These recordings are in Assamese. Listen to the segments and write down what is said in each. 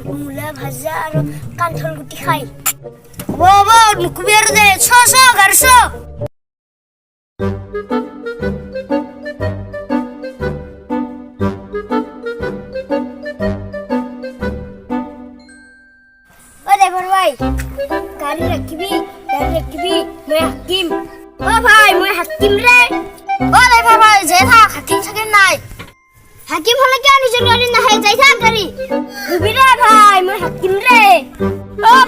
মূলা ভাজা আৰু কাঠল গুটি খাই নুকুবি আৰু দে গাৰছ গাড়ী ৰাখিবি মই হাকিম মই হাকিম ৰে ভাই যে থাক হাকিম থাকে নাই হাকিম হলে কিয় নিজৰ গাড়ী নাহে যাই থাক গাড়ী ধুবি ৰে ভাই মই হাকিম ৰে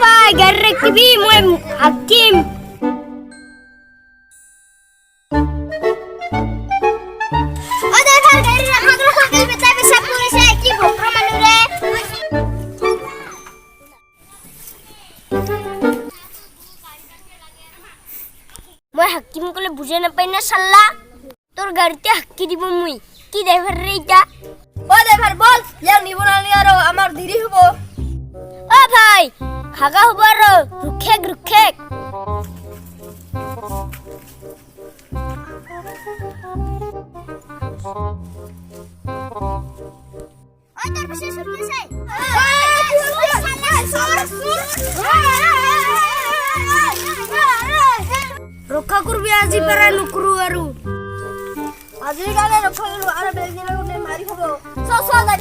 ভাই গাড়ী ৰাখিবি মই হাকিম গাড়ী ৰাখা বেটা পেচাব কৰিছে কি ভক্ৰ মানুহ ৰে মই হাকিম কলে বুঝে নাপাই না সাল্লা তোর গাড়িতে হাক্কি দিব মুই কি ড্রাইভার রে এটা ড্রাইভার বল যাও নিব না আর আমার দেরি হবো ভাই হাগা হবো আর রুখেক তোর পাশে শুনতেছে রক্ষা করবি আজি পারা নুকরু আরু আজি গালে রক্ষা করু আর বেলজিনা কোনে মারি হবো যাই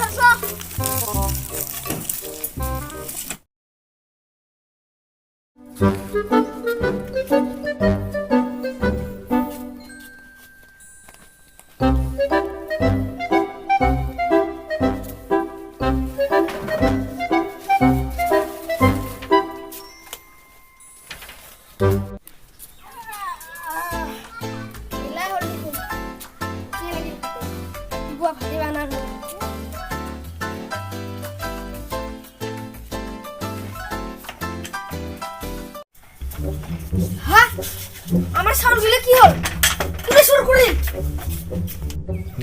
আমার সাউন্ড গুলো কি হল তুমি শুরু করি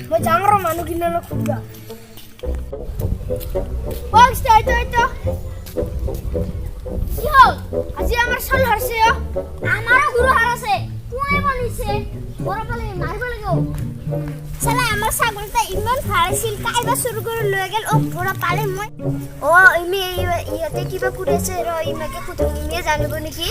মই জাংর মানু কিনা না খুবগা বক্স আইতো কি হল আজি আমার সাল হারছে আমারও গুরু হারাছে তুই বলিছে বড় পালে মারব লাগো সালা আমার ছাগলটা ইমান ফাড়ছিল কাইবা শুরু করে লয়ে গেল ও বড় পালে মই ইমি ইয়াতে কিবা করেছে র ইমাকে কোথাও নিয়ে জানবো নাকি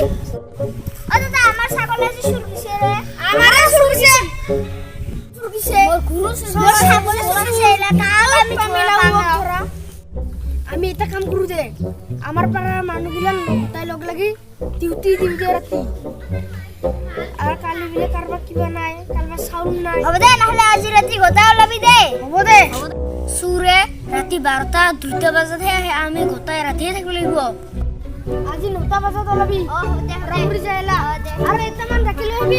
দাদা আমার ছাগল আছে শুরু কিসে রে আমারে শুরু কিসে মোর গুরু মোর ছাগল শুরুছে এলাকা আমি তোরা আমি এটা কাম করু দে আমার পাড়ার মানুষগুলা তাই লগ লাগি ডিউটি রাতি আর কালি বিলে কারবা কিবা নাই কালবা সাউন্ড নাই হবে দে নাহলে আজ রাতি গোতাও লবি দে হবে দে সুরে রাতি 12টা 2টা বাজে আমি গোতায় রাতি থাকব লাগিব আজি 9টা বাজে লবি দে রাউরি যাইলা আরে এটা মান রাখিলে হবি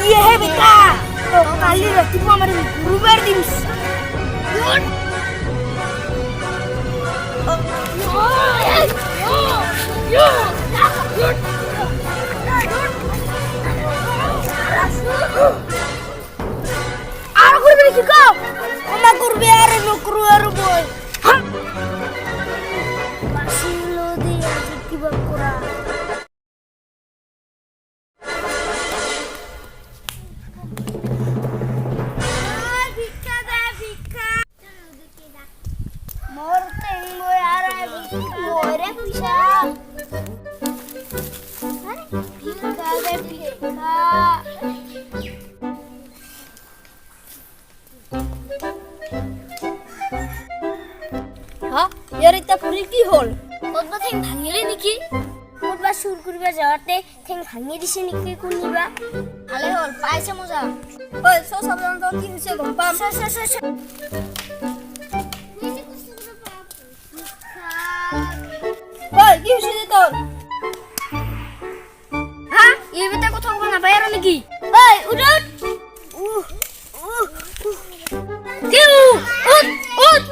ये है बेटा तो काली राती को हमारे गुरुवार दिन কিবা কৰা ভিক্ষা দে ভিক্ষা মোৰ টেং মই আৰু মৰে পইচা ভিক্ষা দে ভিক্ষা ইয়াৰ এটা পুৰি কি হ'ল ক'তবা ঠেং ভাঙিলে নেকি ক'তবা চুৰ কৰিব যাওঁতে ঠেং ভাঙি দিছে নেকি কোনিবা ভালে হ'ল পাইছে মজা ঐ চাব কি হৈছে গম পাম ঐ কি হৈছে তোৰ হা এই বেটা কথা ক'ব নাপায় আৰু নেকি ঐ উঠ উঠ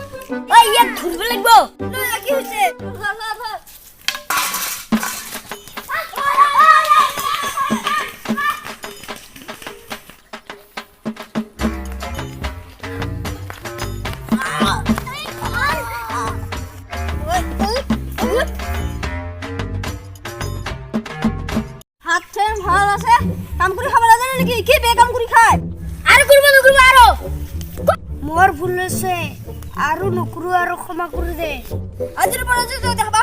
ঐ ইয়াক ধৰিব লাগিব কি হৈছে হাত ঠেং ভাল আছে কাম কৰি খাব নাজানে নেকি কি বে কাম কৰি খায় আৰু কৰিব নকৰিব আৰু মোৰ ভুল হৈছে আৰু নকৰো আৰু ক্ষমা কৰি দে আজিৰ পৰা যদি দেখাবা